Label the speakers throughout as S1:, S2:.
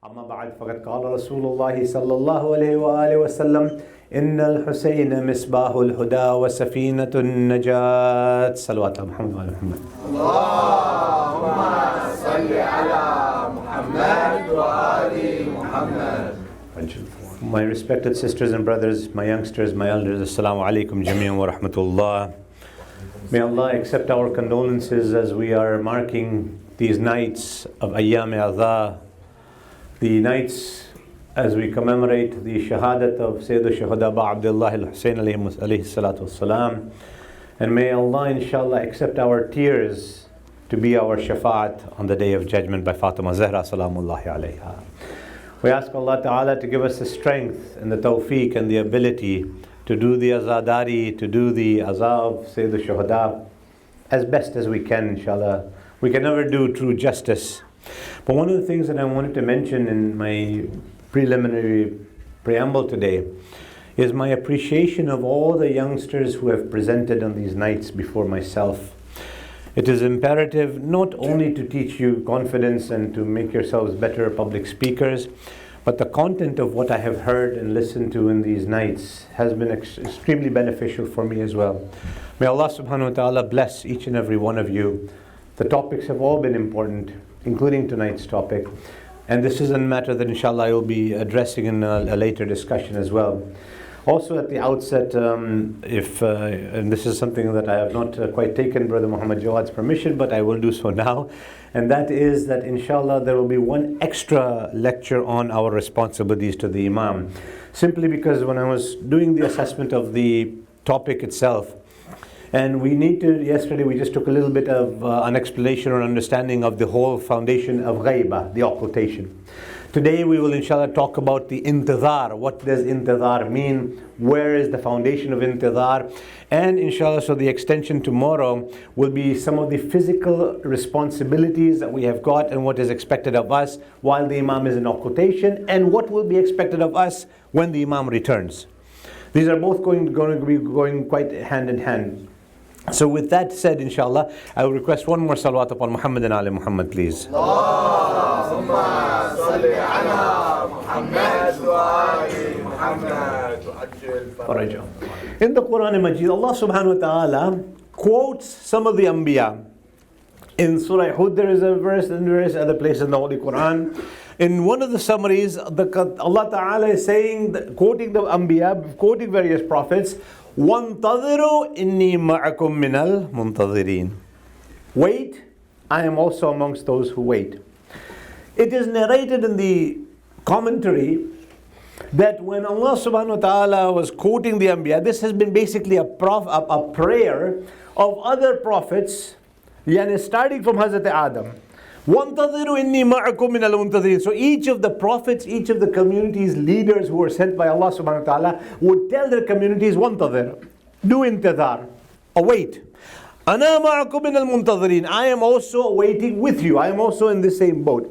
S1: أما بعد فقد قال رسول الله صلى الله عليه وآله وسلم إن الحسين مصباح الهدى وسفينة النجاة صلوات محمد وعلى محمد
S2: اللهم صل على محمد وآل محمد.
S1: My respected sisters and brothers, my youngsters, my elders, Assalamu alaikum jami'an wa rahmatullah. May Allah accept our condolences as we are marking these nights of Ayyam Adha, the nights as we commemorate the shahadat of Sayyid al-Shuhada Abdullah al-Husayn alayhi salatu wassalam. And may Allah inshallah accept our tears to be our shafaat on the day of judgment by Fatima Zahra salamullahi alayha. We ask Allah Ta'ala to give us the strength and the tawfiq and the ability to do the azadari, to do the azab of Sayyid al-Shuhada as best as we can, inshallah. We can never do true justice. But one of the things that I wanted to mention in my preliminary preamble today is my appreciation of all the youngsters who have presented on these nights before myself. It is imperative not only to teach you confidence and to make yourselves better public speakers, but the content of what I have heard and listened to in these nights has been extremely beneficial for me as well. May Allah subhanahu wa ta'ala bless each and every one of you. The topics have all been important, including tonight's topic. And this is a matter that inshallah I will be addressing in a later discussion as well. Also at the outset, and this is something that I have not quite taken Brother Muhammad Jawad's permission, but I will do so now. And that is that inshallah there will be one extra lecture on our responsibilities to the Imam. Simply because when I was doing the assessment of the topic itself, and yesterday we just took a little bit of an explanation or understanding of the whole foundation of ghaibah, the occultation. Today we will inshallah talk about the intidhar. What does intidhar mean? Where is the foundation of intidhar? And inshallah, so the extension tomorrow will be some of the physical responsibilities that we have got and what is expected of us while the Imam is in occultation, and what will be expected of us when the Imam returns. These are both going to be going quite hand in hand. So with that said, inshallah, I will request one more salawat upon Muhammad and Ali Muhammad, please.
S2: Allahumma salli ala Muhammad wa ali Muhammad.
S1: In the Quran Majid, Allah subhanahu wa ta'ala quotes some of the Anbiya. In Surah Hud there is a verse, and various other places in the Holy Quran. In one of the summaries, Allah Ta'ala is saying, quoting the Anbiya, quoting various prophets, وَانْتَظِرُوا إِنِّي مَعَكُمْ مِنَ الْمُنْتَظِرِينَ. Wait, I am also amongst those who wait. It is narrated in the commentary that when Allah Subhanahu wa Ta'ala was quoting the Anbiya, this has been basically a prayer of other prophets, starting from Hazrat Adam. وَانْتَظِرُوا إِنِّي مَعَكُمْ مِنَ الْمُنْتَظِرِينَ. So each of the prophets, each of the communities, leaders who were sent by Allah subhanahu wa ta'ala would tell their communities, وَانْتَظِرُ, do intidhar, await. أَنَا مَعَكُمْ مِنَ الْمُنْتَظِرِينَ. I am also waiting with you, I am also in the same boat.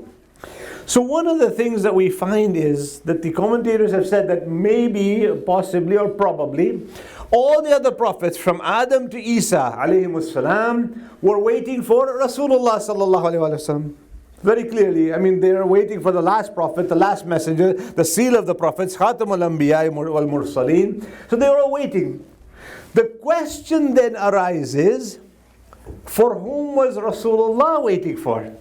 S1: So one of the things that we find is that the commentators have said that maybe, possibly or probably, all the other prophets from Adam to Isa alayhimus salam were waiting for Rasulullah sallallahu alayhi wa sallam. Very clearly, they are waiting for the last prophet, the last messenger, the seal of the prophets, Khatam al-Anbiya wal Mursaleen. So they were all waiting. The question then arises, for whom was Rasulullah waiting for?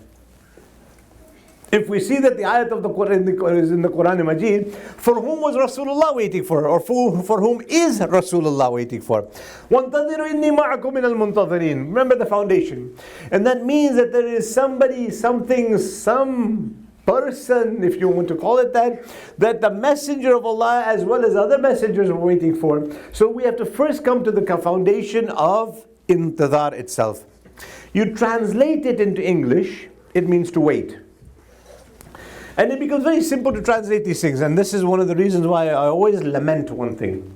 S1: If we see that the ayat of the Quran is in the Quran Majid, for whom was Rasulullah waiting for? Or for whom is Rasulullah waiting for? وَانْتَظِرُوا إِنِّي مَعَكُمْ مِنَ الْمُنْتَظِرِينَ. Remember the foundation. And that means that there is somebody, something, some person, if you want to call it that the messenger of Allah as well as other messengers were waiting for. So we have to first come to the foundation of intidhar itself. You translate it into English, it means to wait. And it becomes very simple to translate these things. And this is one of the reasons why I always lament one thing.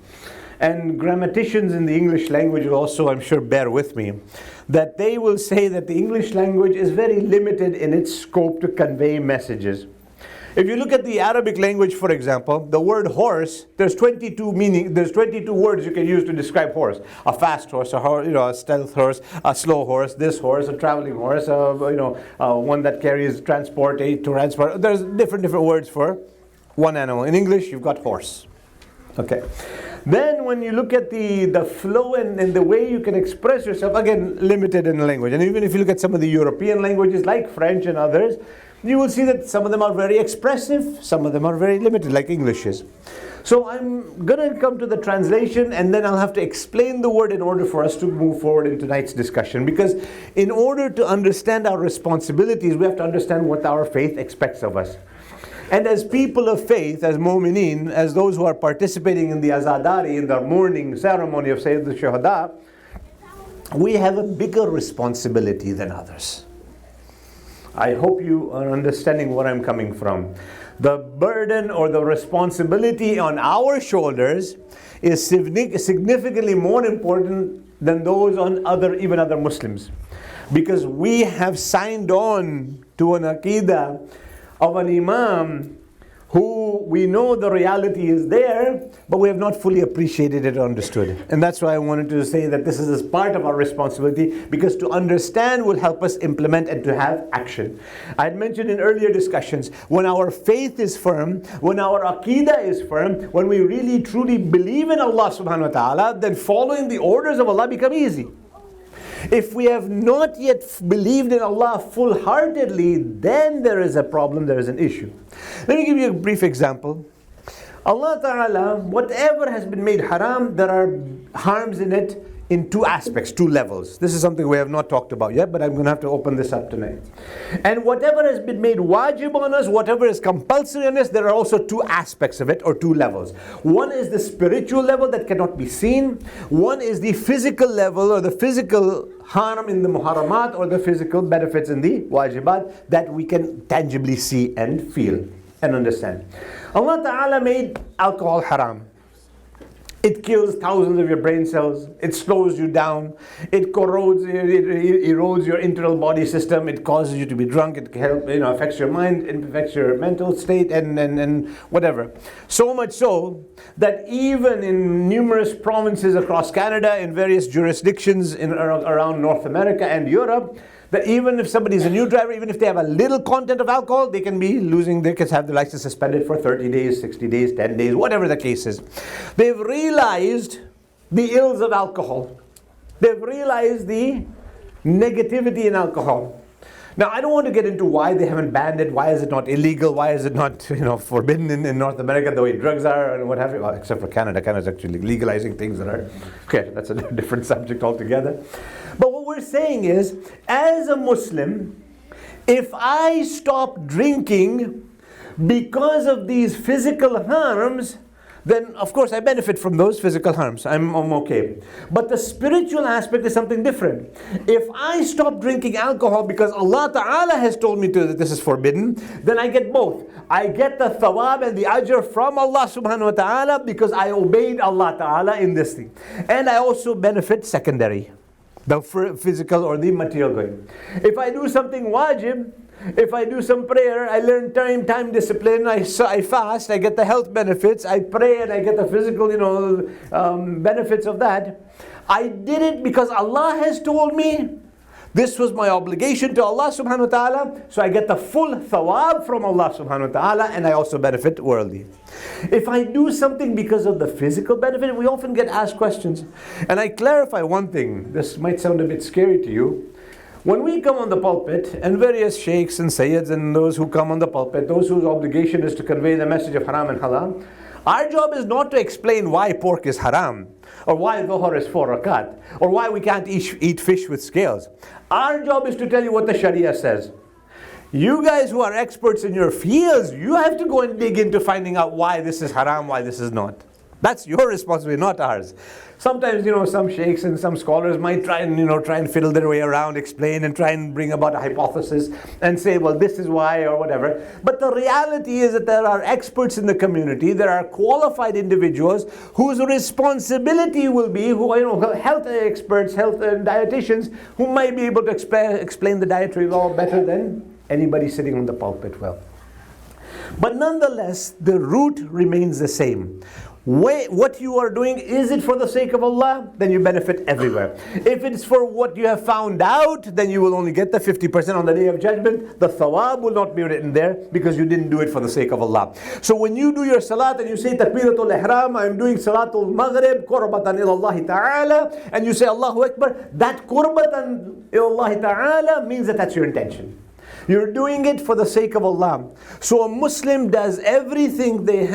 S1: And grammaticians in the English language will also, I'm sure, bear with me, that they will say that the English language is very limited in its scope to convey messages. If you look at the Arabic language, for example, the word horse, there's 22 words you can use to describe horse. A fast horse, a stealth horse, a slow horse, this horse, a traveling horse, one that carries transport, aid to transport. There's different words for one animal. In English, you've got horse. Okay. Then when you look at the flow and the way you can express yourself, again, limited in language. And even if you look at some of the European languages like French and others, you will see that some of them are very expressive, some of them are very limited, like English is. So I'm going to come to the translation, and then I'll have to explain the word in order for us to move forward in tonight's discussion. Because in order to understand our responsibilities, we have to understand what our faith expects of us. And as people of faith, as mu'mineen, as those who are participating in the azadari, in the mourning ceremony of Sayyid al-Shuhada, we have a bigger responsibility than others. I hope you are understanding where I'm coming from. The burden or the responsibility on our shoulders is significantly more important than those on even other Muslims. Because we have signed on to an aqidah of an Imam who we know the reality is there, but we have not fully appreciated it or understood it. And that's why I wanted to say that this is as part of our responsibility, because to understand will help us implement and to have action. I had mentioned in earlier discussions, when our faith is firm, when our aqidah is firm, when we really truly believe in Allah subhanahu wa ta'ala, then following the orders of Allah become easy. If we have not yet believed in Allah full-heartedly, then there is a problem, there is an issue. Let me give you a brief example. Allah Ta'ala, whatever has been made haram, there are harms in it in two aspects, two levels. This is something we have not talked about yet, but I'm going to have to open this up tonight. And whatever has been made wajib on us, whatever is compulsory on us, there are also two aspects of it, or two levels. One is the spiritual level that cannot be seen. One is the physical level, or the physical haram in the muharramat, or the physical benefits in the wajibat that we can tangibly see and feel and understand. Allah Ta'ala made alcohol haram. It kills thousands of your brain cells. It slows you down. It corrodes, it erodes your internal body system. It causes you to be drunk. It affects your mind. It affects your mental state and whatever. So much so that even in numerous provinces across Canada, in various jurisdictions around North America and Europe, that even if somebody's a new driver, even if they have a little content of alcohol, they can have the license suspended for 30 days, 60 days, 10 days, whatever the case is. They've realized the ills of alcohol. They've realized the negativity in alcohol. Now, I don't want to get into why they haven't banned it, why is it not illegal, why is it not forbidden in North America the way drugs are and what have you, well, except for Canada. Canada's actually legalizing things that are, okay, that's a different subject altogether. But what we're saying is, as a Muslim, if I stop drinking because of these physical harms, then of course I benefit from those physical harms. I'm okay. But the spiritual aspect is something different. If I stop drinking alcohol because Allah Ta'ala has told me that this is forbidden, then I get both. I get the thawab and the ajr from Allah Subhanahu wa Ta'ala because I obeyed Allah Ta'ala in this thing. And I also benefit secondary, the physical or the material good. If I do something wajib, if I do some prayer, I learn time discipline, I fast, I get the health benefits, I pray and I get the physical, benefits of that. I did it because Allah has told me. This was my obligation to Allah subhanahu wa ta'ala, so I get the full thawab from Allah subhanahu wa ta'ala, and I also benefit worldly. If I do something because of the physical benefit, we often get asked questions. And I clarify one thing, this might sound a bit scary to you. When we come on the pulpit, and various sheikhs and sayyids and those who come on the pulpit, those whose obligation is to convey the message of haram and halal, our job is not to explain why pork is haram, or why dhuhr is 4 rakat, or why we can't eat fish with scales. Our job is to tell you what the Sharia says. You guys who are experts in your fields, you have to go and dig into finding out why this is haram, why this is not. That's your responsibility, not ours. Sometimes, some sheikhs and some scholars might try and fiddle their way around, explain and try and bring about a hypothesis and say, well, this is why or whatever. But the reality is that there are experts in the community, there are qualified individuals whose responsibility will be, health experts, health and dietitians, who might be able to explain the dietary law better than anybody sitting on the pulpit well. But nonetheless, the root remains the same. What you are doing, is it for the sake of Allah? Then you benefit everywhere. If it's for what you have found out, then you will only get the 50% on the Day of Judgment. The thawab will not be written there because you didn't do it for the sake of Allah. So when you do your salat and you say Takbiratul Ihram, I'm doing Salatul Maghrib, Qurbatan ilallahi ta'ala, and you say Allahu Akbar, that Qurbatan ilallahi ta'ala means that that's your intention. You're doing it for the sake of Allah. So a Muslim does everything they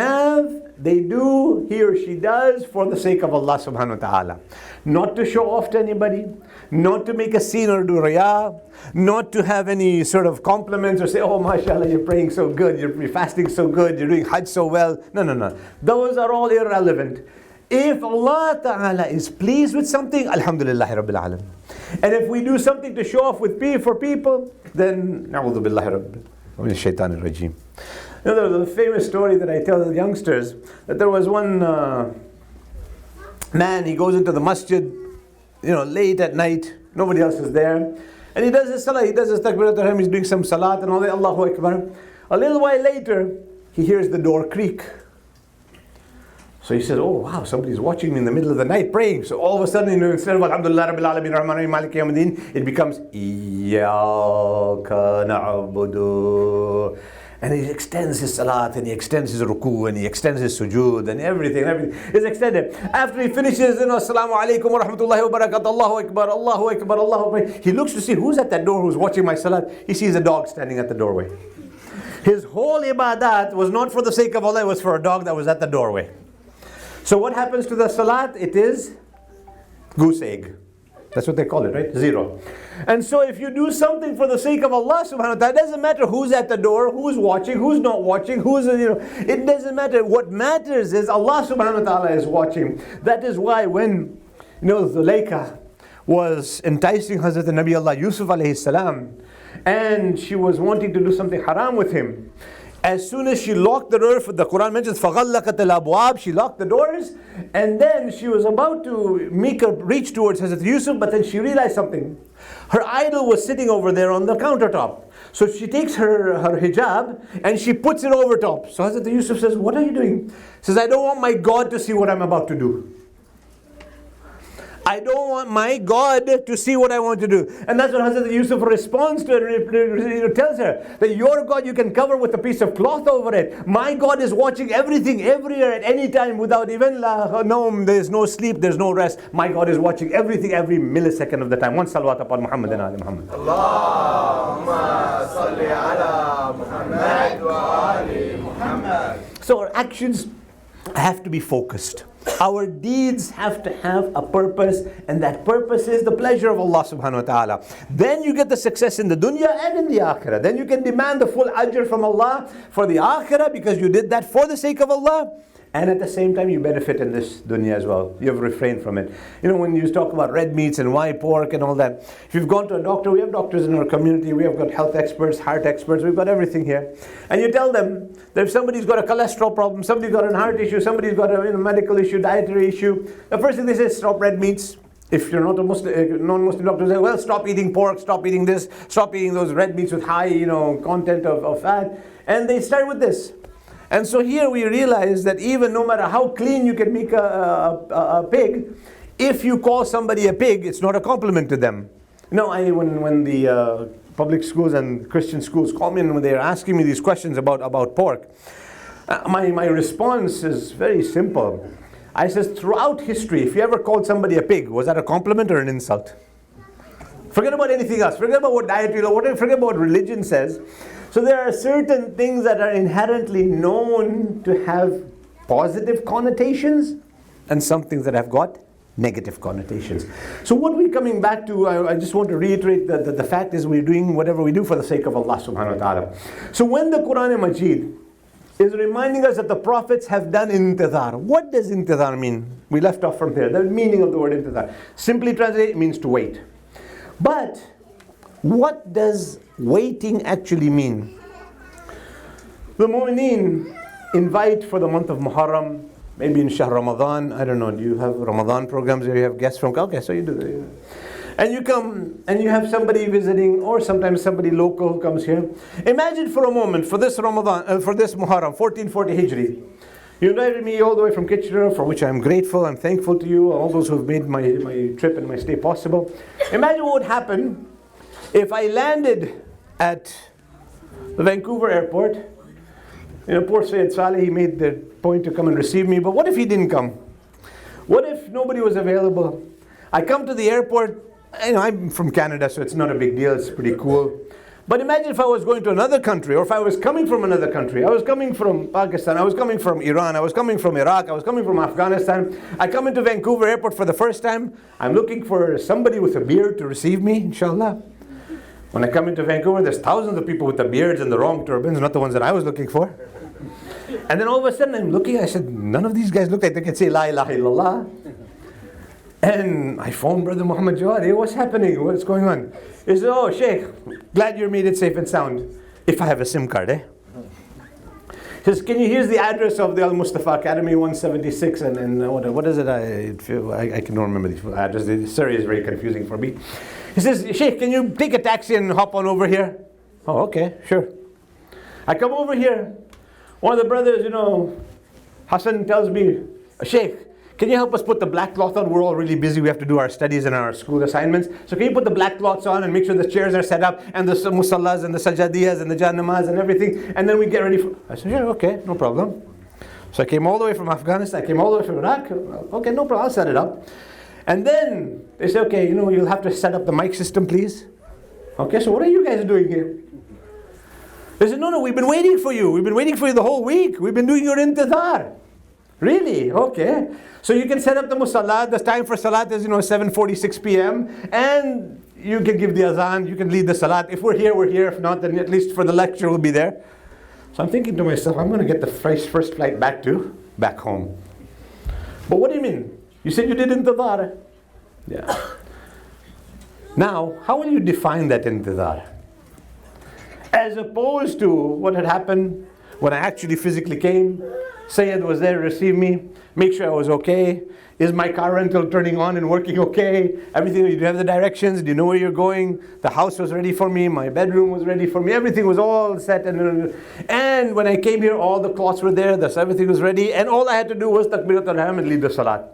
S1: do, he or she does for the sake of Allah subhanahu wa ta'ala. Not to show off to anybody, not to make a scene or do riyah, not to have any sort of compliments or say, oh mashallah, you're praying so good, you're fasting so good, you're doing hajj so well. No. Those are all irrelevant. If Allah ta'ala is pleased with something, alhamdulillah rabbil alamin. And if we do something to show off for people, then na'udhu billahi min shaitanir rajim. You know, there's a famous story that I tell the youngsters, that there was one man, he goes into the masjid, late at night, nobody else is there, and he does his salah, he does his takbiratul ihram, he's doing some salat and all that, Allahu Akbar. A little while later, he hears the door creak. So he says, oh wow, somebody's watching me in the middle of the night praying. So all of a sudden, instead of Alhamdulillah Rabbil Alamin Rahman Rahim Maliki Yawmiddin, it becomes Iyyaka na'budu. And he extends his salat, and he extends his ruku, and he extends his sujood, and everything is extended. After he finishes, Assalamu alaikum wa rahmatullahi wa barakatuh, Allahu Akbar, Allahu Akbar, Allahu Akbar. He looks to see who's at that door, who's watching my salat. He sees a dog standing at the doorway. His whole ibadat was not for the sake of Allah, it was for a dog that was at the doorway. So what happens to the salat? It is goose egg. That's what they call it, right? 0. And so if you do something for the sake of Allah subhanahu wa ta'ala, it doesn't matter who's at the door, who's watching, who's not watching, it doesn't matter. What matters is Allah subhanahu wa ta'ala is watching. That is why when, Zulayka was enticing Hazrat Nabi Allah Yusuf alayhi salam, and she was wanting to do something haram with him, as soon as she locked the door, the Quran mentions فَغَلَّقَتِ الْأَبْوَابِ, she locked the doors, and then she was about to make a reach towards Hazrat Yusuf, but then she realized something. Her idol was sitting over there on the countertop. So she takes her hijab and she puts it over top. So Hazrat Yusuf says, what are you doing? He says, I don't want my God to see what I'm about to do. I don't want my God to see what I want to do. And that's what Hazrat Yusuf responds to her, tells her that your God you can cover with a piece of cloth over it. My God is watching everything, everywhere, at any time, without even there's no sleep, there's no rest. My God is watching everything, every millisecond of the time. One salawat upon Muhammad and Ali Muhammad. Allahumma salli ala Muhammad wa ali Muhammad. So our actions have to be focused. Our deeds have to have a purpose, and that purpose is the pleasure of Allah subhanahu wa ta'ala. Then you get the success in the dunya and in the akhirah. Then you can demand the full ajr from Allah for the akhirah because you did that for the sake of Allah. And at the same time you benefit in this dunya as well. You have refrained from it. When you talk about red meats and why pork and all that. If you've gone to a doctor, we have doctors in our community, we have got health experts, heart experts, we've got everything here. And you tell them that if somebody's got a cholesterol problem, somebody's got a heart issue, somebody's got a medical issue, dietary issue, the first thing they say is stop red meats. If you're not a Muslim, non-Muslim doctor, say, well, stop eating pork, stop eating this, stop eating those red meats with high, content of fat. And they start with this. And so here we realize that even no matter how clean you can make a pig, if you call somebody a pig, it's not a compliment to them. When the public schools and Christian schools call me and when they're asking me these questions about pork, my response is very simple. I says, throughout history, if you ever called somebody a pig, was that a compliment or an insult? Forget about anything else. Forget about what dietary law, forget about what religion says. So there are certain things that are inherently known to have positive connotations and some things that have got negative connotations. So what we're coming back to, I just want to reiterate that the fact is we're doing whatever we do for the sake of Allah subhanahu wa ta'ala. So when the Quran Majid is reminding us that the prophets have done intidhar. What does intidhar mean? We left off from here. The meaning of the word intidhar. Simply translated, it means to wait. But what does waiting actually mean? The mu'mineen invite for the month of Muharram, maybe in Shahr Ramadan, I don't know, do you have Ramadan programs where you have guests from? Okay, so you do. and you come and you have somebody visiting, or sometimes somebody local who comes here. Imagine for a moment, for this Ramadan, for this Muharram, 1440 Hijri, you invited me all the way from Kitchener, for which I'm grateful. I'm thankful to you, all those who have made my trip and my stay possible. Imagine what would happen if I landed at the Vancouver airport. Poor Sayyid Saleh, he made the point to come and receive me, but what if he didn't come? What if nobody was available? I come to the airport, I'm from Canada, so it's not a big deal, it's pretty cool. But imagine if I was going to another country, or if I was coming from another country. I was coming from Pakistan, I was coming from Iran, I was coming from Iraq, I was coming from Afghanistan. I come into Vancouver airport for the first time. I'm looking for somebody with a beard to receive me, inshallah. When I come into Vancouver, there's thousands of people with the beards and the wrong turbans, not the ones that I was looking for. And then all of a sudden I'm looking, I said, none of these guys look like they can say La ilaha illallah. And I phoned Brother Muhammad Jawad, hey, what's happening? What's going on? He said, oh, Sheikh, glad you made it safe and sound. If I have a SIM card, He says, here's the address of the Al-Mustafa Academy, 176, and what is it? I can don't remember the address. The Surrey is very confusing for me. He says, Sheikh, can you take a taxi and hop on over here? Oh, okay, sure. I come over here. One of the brothers, Hassan tells me, Sheikh, can you help us put the black cloth on? We're all really busy. We have to do our studies and our school assignments. So can you put the black cloths on and make sure the chairs are set up and the musallas and the sajadiyas and the janamas and everything, and then we get ready for... I said, yeah, okay, no problem. So I came all the way from Afghanistan. I came all the way from Iraq. Okay, no problem, I'll set it up. And then they said, okay, you'll have to set up the mic system, please. Okay, so what are you guys doing here? They said, no, we've been waiting for you. We've been waiting for you the whole week. We've been doing your intizar. Really? Okay. So you can set up the musalla. The time for salat is 7:46 p.m. And you can give the azan. You can lead the salat. If we're here, we're here. If not, then at least for the lecture we'll be there. So I'm thinking to myself, I'm going to get the first flight back home. But what do you mean? You said you did intizar. Yeah. Now, how will you define that intizar? As opposed to what had happened when I actually physically came. Sayyid was there to receive me, make sure I was okay. Is my car rental turning on and working okay? Everything, do you have the directions? Do you know where you're going? The house was ready for me, my bedroom was ready for me, everything was all set. And when I came here, all the cloths were there, everything was ready, and all I had to do was takbirat al-ihram and lead the salat.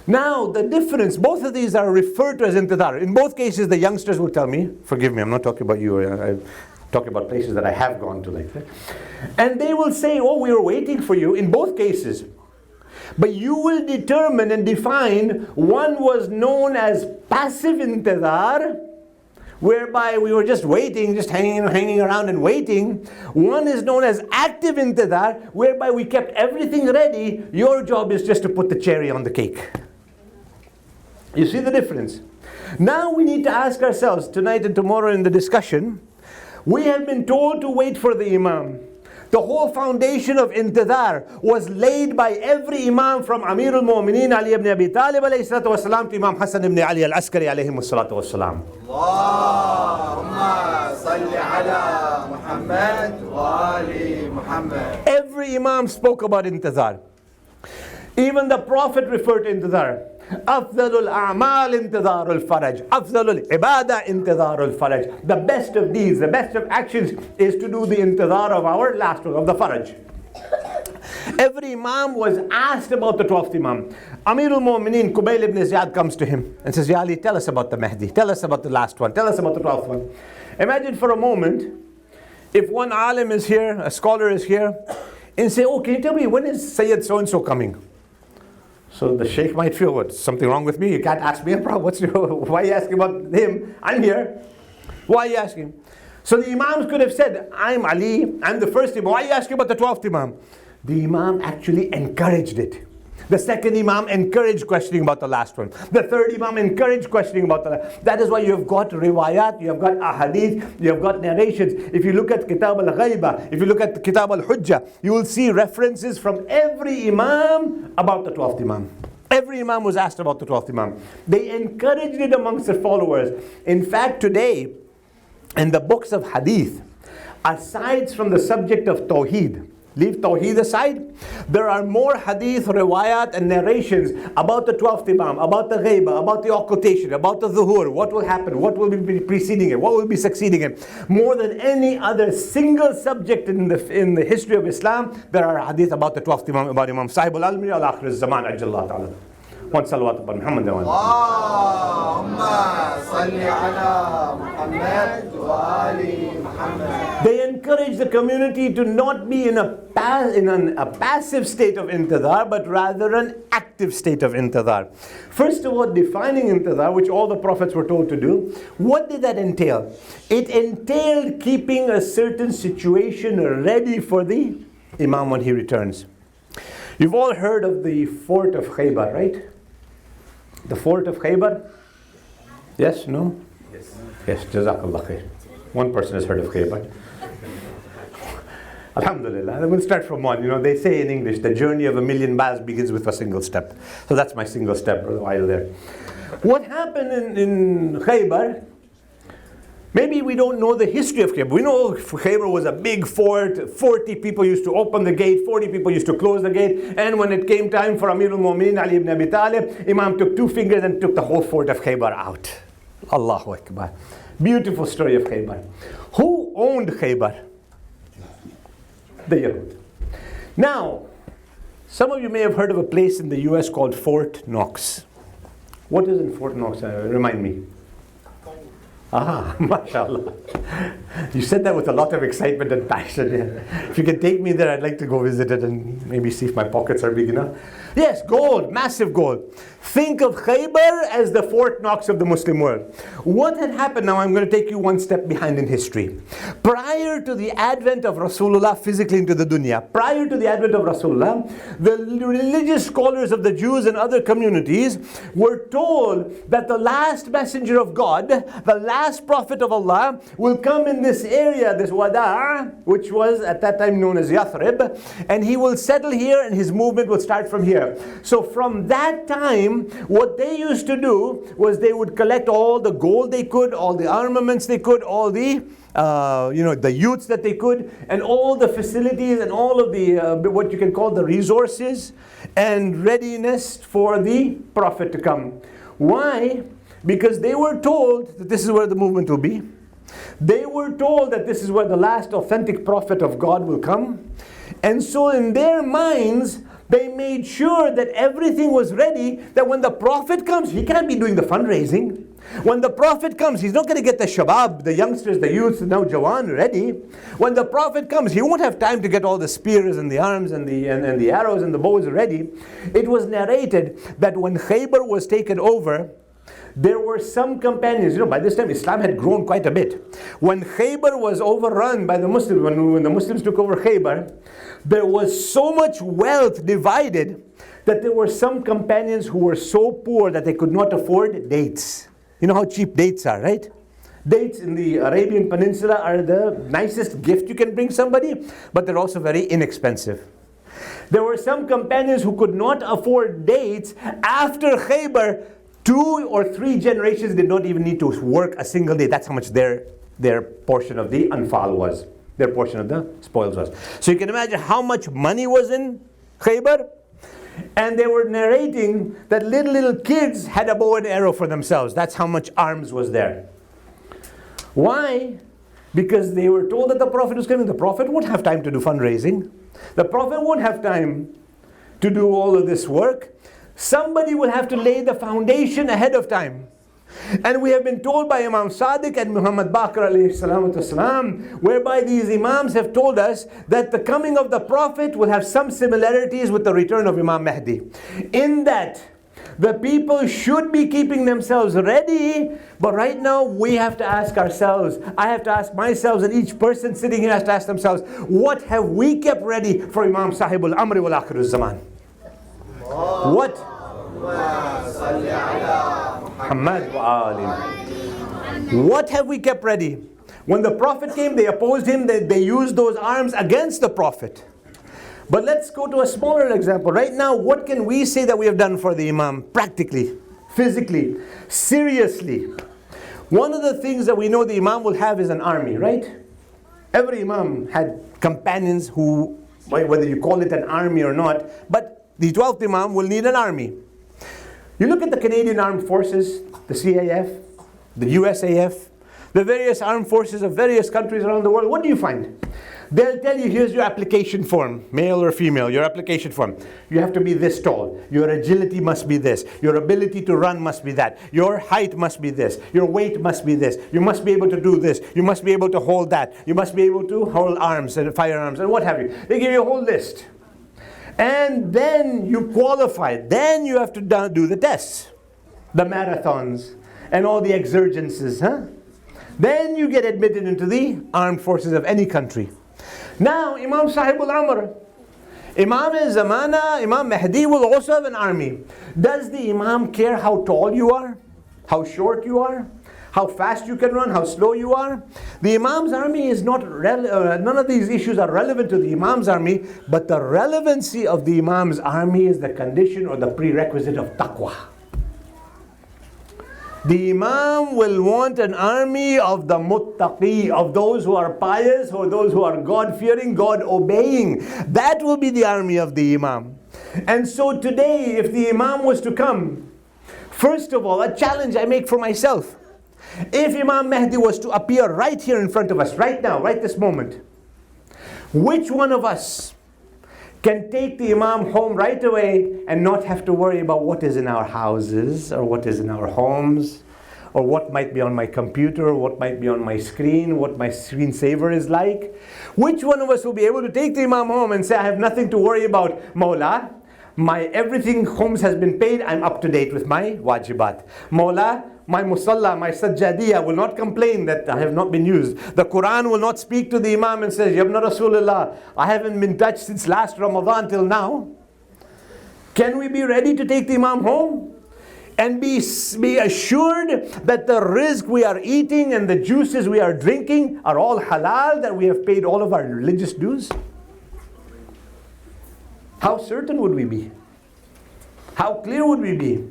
S1: Now, the difference, both of these are referred to as intidar. In both cases, the youngsters will tell me, forgive me, I'm not talking about you, I'm talking about places that I have gone to like that. And they will say, oh, we were waiting for you in both cases. But you will determine and define, one was known as passive intidar, whereby we were just waiting, just hanging around and waiting. One is known as active intidar, whereby we kept everything ready. Your job is just to put the cherry on the cake. You see the difference? Now we need to ask ourselves, tonight and tomorrow in the discussion, we have been told to wait for the Imam. The whole foundation of intidar was laid by every Imam from Amir al-Mu'mineen Ali ibn Abi Talib alayhi salatu wasalam to Imam Hassan ibn Ali al-Askari alayhi salatu wasalam. Allahumma salli ala Muhammad wa ali Muhammad. Every Imam spoke about intidar. Even the Prophet referred to intidar. أفضل الأعمال انتظار الفرج. أفضل العبادة انتظار الفرج. The best of deeds, the best of actions is to do the intizar of our last one, of the faraj. Every Imam was asked about the 12th Imam. Amir al-Mu'mineen Qubayl ibn Ziyad comes to him and says, Ya Ali, tell us about the Mahdi. Tell us about the last one. Tell us about the 12th one. Imagine for a moment, if one alim is here, a scholar is here, and say, oh, can you tell me, when is Sayyid so-and-so coming? So the Sheikh might feel, what, something wrong with me? You can't ask me a problem. Why are you asking about him? I'm here. Why are you asking? So the Imams could have said, I'm Ali, I'm the first Imam. Why are you asking about the 12th Imam? The Imam actually encouraged it. The second Imam encouraged questioning about the last one. The third Imam encouraged questioning about the last. That is why you have got riwayat, you have got ahadith, you have got narrations. If you look at Kitab al-Ghaiba, if you look at Kitab al-Hujjah, you will see references from every Imam about the 12th Imam. Every Imam was asked about the 12th Imam. They encouraged it amongst their followers. In fact, today, in the books of hadith, aside from the subject of Tawheed, leave Tawheed aside, there are more hadith, riwayat and narrations about the 12th Imam, about the ghaiba, about the occultation, about the zuhur, what will happen, what will be preceding it, what will be succeeding it. More than any other single subject in the history of Islam, there are hadith about the 12th Imam, about Imam Sahib al-Almi al-Akhir al-Zaman ajjallahu ta'ala. One salawat upon Muhammad.
S2: Allahumma salli ala Muhammad wa ali Muhammad.
S1: They encourage the community to not be in a passive state of intidhar, but rather an active state of intidhar. First of all, defining intidhar, which all the prophets were told to do, what did that entail? It entailed keeping a certain situation ready for the Imam when he returns. You've all heard of the fort of Khaybar, right? The fort of Khaybar? Yes? No? Yes, Jazakallah khair. One person has heard of Khaybar. Alhamdulillah. We'll start from one. You know, they say in English, the journey of a million miles begins with a single step. So that's my single step while there. What happened in Khaybar? Maybe we don't know the history of Khaybar. We know Khaybar was a big fort. 40 people used to open the gate. 40 people used to close the gate. And when it came time for Amir al-Mu'mineen Ali ibn Abi Talib, Imam took 2 fingers and took the whole fort of Khaybar out. Allahu Akbar. Beautiful story of Khaybar. Who owned Khaybar? The Yahud. Now, some of you may have heard of a place in the US called Fort Knox. What is in Fort Knox? Remind me. Ah, mashallah. You said that with a lot of excitement and passion. Yeah. If you can take me there, I'd like to go visit it and maybe see if my pockets are big enough. Yes, gold, massive gold. Think of Khaybar as the Fort Knox of the Muslim world. What had happened, now I'm going to take you one step behind in history. Prior to the advent of Rasulullah physically into the dunya, prior to the advent of Rasulullah, the religious scholars of the Jews and other communities were told that the last messenger of God, the last prophet of Allah, will come in this area, this Wada', which was at that time known as Yathrib, and he will settle here and his movement will start from here. So from that time, what they used to do was they would collect all the gold they could, all the armaments they could, all the the youths that they could, and all the facilities and all of the what you can call the resources and readiness for the prophet to come. Why? Because they were told that this is where the movement will be. They were told that this is where the last authentic prophet of God will come. And so in their minds, they made sure that everything was ready, that when the prophet comes, he can't be doing the fundraising. When the prophet comes, he's not going to get the shabab, the youngsters, the youths, the Nawjawan ready. When the prophet comes, he won't have time to get all the spears and the arms and the arrows and the bows ready. It was narrated that when Khaybar was taken over, there were some companions, by this time Islam had grown quite a bit. When Khaybar was overrun by the Muslims, when the Muslims took over Khaybar, there was so much wealth divided that there were some companions who were so poor that they could not afford dates. You know how cheap dates are, right? Dates in the Arabian Peninsula are the nicest gift you can bring somebody, but they're also very inexpensive. There were some companions who could not afford dates. After Khaybar, 2 or 3 generations did not even need to work a single day. That's how much their portion of the anfal was. Their portion of the spoils was. So you can imagine how much money was in Khaybar. And they were narrating that little kids had a bow and arrow for themselves. That's how much arms was there. Why? Because they were told that the Prophet was coming. The Prophet won't have time to do fundraising. The Prophet won't have time to do all of this work. Somebody will have to lay the foundation ahead of time. And we have been told by Imam Sadiq and Muhammad Baqir alayhi salatu wasalam, whereby these Imams have told us that the coming of the Prophet will have some similarities with the return of Imam Mahdi. In that, the people should be keeping themselves ready, but right now we have to ask ourselves, I have to ask myself, and each person sitting here has to ask themselves, what have we kept ready for Imam Sahib al-Amri wal-Akhir al-Zaman? What? What have we kept ready? When the Prophet came, they opposed him, they used those arms against the Prophet. But let's go to a smaller example. Right now, what can we say that we have done for the Imam? Practically, physically, seriously. One of the things that we know the Imam will have is an army, right? Every Imam had companions who whether you call it an army or not, but the 12th Imam will need an army. You look at the Canadian Armed Forces, the CAF, the USAF, the various armed forces of various countries around the world. What do you find? They'll tell you, here's your application form, male or female, your application form. You have to be this tall. Your agility must be this. Your ability to run must be that. Your height must be this. Your weight must be this. You must be able to do this. You must be able to hold that. You must be able to hold arms and firearms and what have you. They give you a whole list. And then you qualify. Then you have to do the tests, the marathons, and all the exergences. Then you get admitted into the armed forces of any country. Now, Imam Sahibul Amr, Imam Zamana, Imam Mahdi will also have an army. Does the Imam care how tall you are? How short you are? How fast you can run? How slow you are? The Imam's army is not, none of these issues are relevant to the Imam's army, but the relevancy of the Imam's army is the condition or the prerequisite of taqwa. The Imam will want an army of the muttaqi, of those who are pious, or those who are God-fearing, God-obeying. That will be the army of the Imam. And so today, if the Imam was to come, first of all, a challenge I make for myself. If Imam Mahdi was to appear right here in front of us, right now, right this moment, which one of us can take the Imam home right away and not have to worry about what is in our houses or what is in our homes or what might be on my computer or what might be on my screen, what my screensaver is like? Which one of us will be able to take the Imam home and say, I have nothing to worry about, Mawla, my everything homes has been paid, I'm up to date with my wajibat. Mawla, my musalla, my sajjadiyah will not complain that I have not been used. The Quran will not speak to the Imam and say, Yabna Rasulullah, I haven't been touched since last Ramadan till now. Can we be ready to take the Imam home? And be assured that the rizq we are eating and the juices we are drinking are all halal, that we have paid all of our religious dues? How certain would we be? How clear would we be?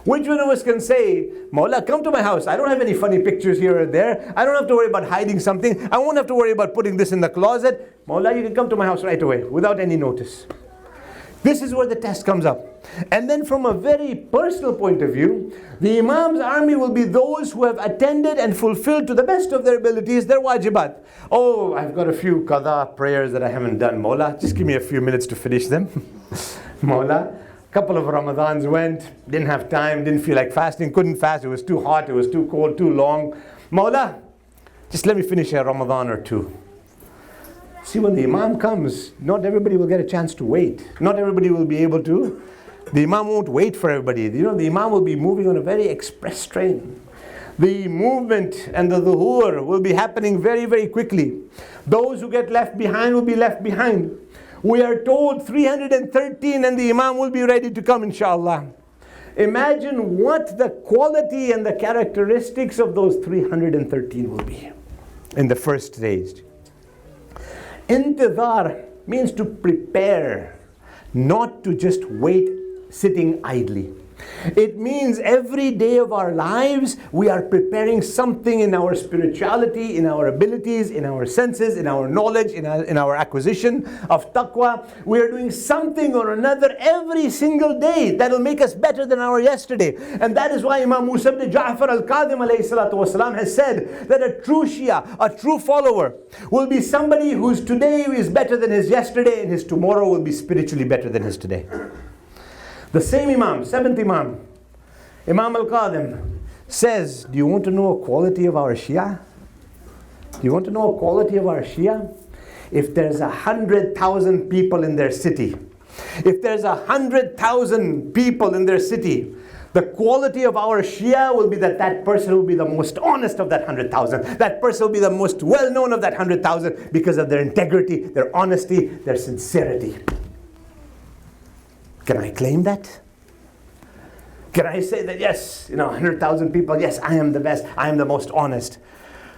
S1: Which one of us can say, Mawla, come to my house. I don't have any funny pictures here or there. I don't have to worry about hiding something. I won't have to worry about putting this in the closet. Mawla, you can come to my house right away without any notice. This is where the test comes up. And then from a very personal point of view, the Imam's army will be those who have attended and fulfilled to the best of their abilities their wajibat. Oh, I've got a few qada prayers that I haven't done. Mawla, just give me a few minutes to finish them. Mawla, couple of Ramadans went, didn't have time, didn't feel like fasting, couldn't fast, it was too hot, it was too cold, too long. Mawla, just let me finish a Ramadan or two. See, when the Imam comes, not everybody will get a chance to wait. Not everybody will be able to. The Imam won't wait for everybody. The Imam will be moving on a very express train. The movement and the dhuhur will be happening very, very quickly. Those who get left behind will be left behind. We are told 313 and the Imam will be ready to come, inshallah. Imagine what the quality and the characteristics of those 313 will be in the first stage. Intidhar means to prepare, not to just wait sitting idly. It means every day of our lives we are preparing something in our spirituality, in our abilities, in our senses, in our knowledge, in our acquisition of taqwa. We are doing something or another every single day that will make us better than our yesterday. And that is why Imam Musa ibn Ja'far al-Kadhim alayhi salatu wasalam has said that a true Shia, a true follower, will be somebody whose today is better than his yesterday and his tomorrow will be spiritually better than his today. The same Imam, 7th Imam, Imam al-Kadhim, says, do you want to know a quality of our Shia? Do you want to know a quality of our Shia? If there's 100,000 people in their city, if there's 100,000 people in their city, the quality of our Shia will be that that person will be the most honest of that 100,000. That person will be the most well-known of that 100,000 because of their integrity, their honesty, their sincerity. Can I claim that? Can I say that, yes, 100,000 people, yes, I am the best, I am the most honest.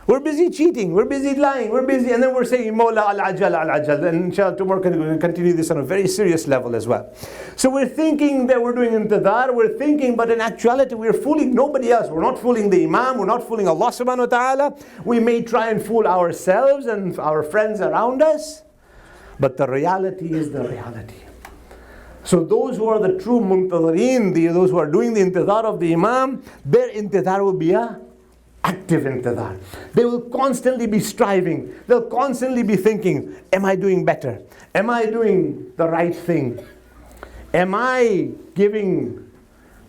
S1: We're busy cheating, we're busy lying, we're busy, and then we're saying, Mawla al-ajal, al-ajal. And inshallah, tomorrow we're going to continue this on a very serious level as well. So we're thinking that we're doing intidhar, we're thinking, but in actuality, we're fooling nobody else. We're not fooling the Imam, we're not fooling Allah subhanahu wa ta'ala. We may try and fool ourselves and our friends around us. But the reality is the reality. So those who are the true muntadhareen, those who are doing the intidhar of the Imam, their intidhar will be a active intidhar. They will constantly be striving. They'll constantly be thinking, am I doing better? Am I doing the right thing? Am I giving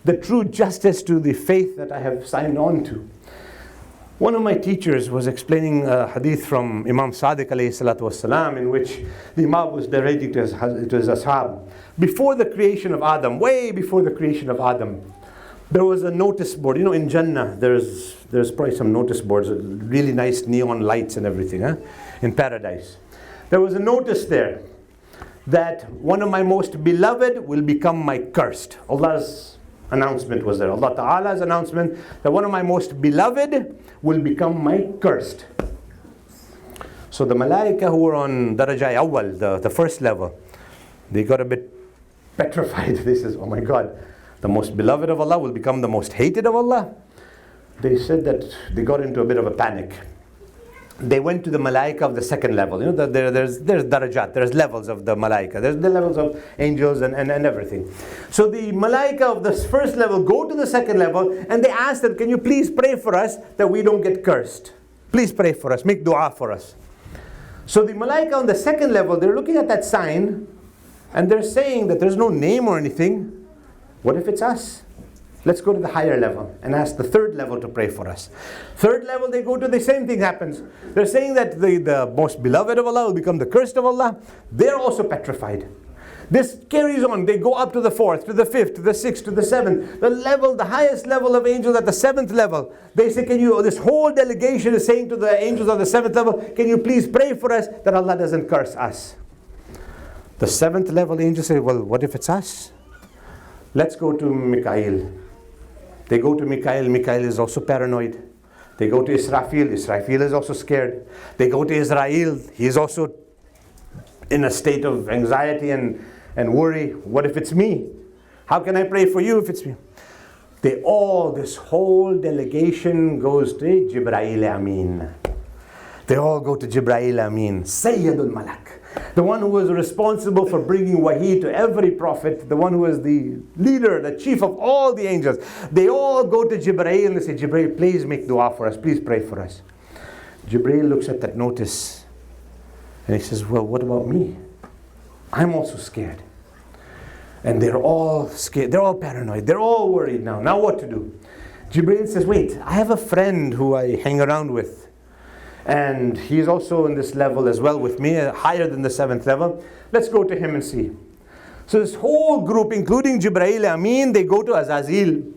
S1: the true justice to the faith that I have signed on to? One of my teachers was explaining a hadith from Imam Sadiq alayhi salatu wasalam, in which the Imam was narrating to his ashab. Before the creation of Adam, way before the creation of Adam, there was a notice board. You know, in Jannah, there's probably some notice boards, really nice neon lights and everything, in paradise. There was a notice there that one of my most beloved will become my cursed. Allah's announcement was there. Allah Ta'ala's announcement that one of my most beloved will become my cursed. So the malaika who were on Darajai Awwal, the first level, they got a bit petrified. They says, oh my God, the most beloved of Allah will become the most hated of Allah. They said that they got into a bit of a panic. They went to the malaika of the second level. You know, there's darajat, there's levels of the malaika. There's the levels of angels and everything. So the malaika of the first level go to the second level and they ask them, can you please pray for us that we don't get cursed? Please pray for us, make dua for us. So the malaika on the second level, they're looking at that sign and they're saying that there's no name or anything. What if it's us? Let's go to the higher level and ask the third level to pray for us. Third level they go to, the same thing happens. They're saying that the most beloved of Allah will become the cursed of Allah. They're also petrified. This carries on. They go up to the fourth, to the fifth, to the sixth, to the seventh. The highest level of angels at the seventh level. They say, this whole delegation is saying to the angels of the seventh level, can you please pray for us that Allah doesn't curse us? The seventh level angels say, well, what if it's us? Let's go to Mikael. They go to Mikael. Mikael is also paranoid. They go to Israfil. Israfil is also scared. They go to Israel. He is also in a state of anxiety and worry. What if it's me? How can I pray for you if it's me? This whole delegation goes to Jibreel Amin. They all go to Jibreel Amin, Sayyidul Malak. The one who was responsible for bringing wahi to every prophet, the one who was the leader, the chief of all the angels. They all go to Jibreel and they say, Jibreel, please make dua for us, please pray for us. Jibreel looks at that notice and he says, well, what about me? I'm also scared. And they're all scared, they're all paranoid, they're all worried now. Now what to do? Jibreel says, wait, I have a friend who I hang around with. And he's also in this level as well with me, higher than the seventh level. Let's go to him and see. So this whole group, including Jibreel Amin, they go to Azazil.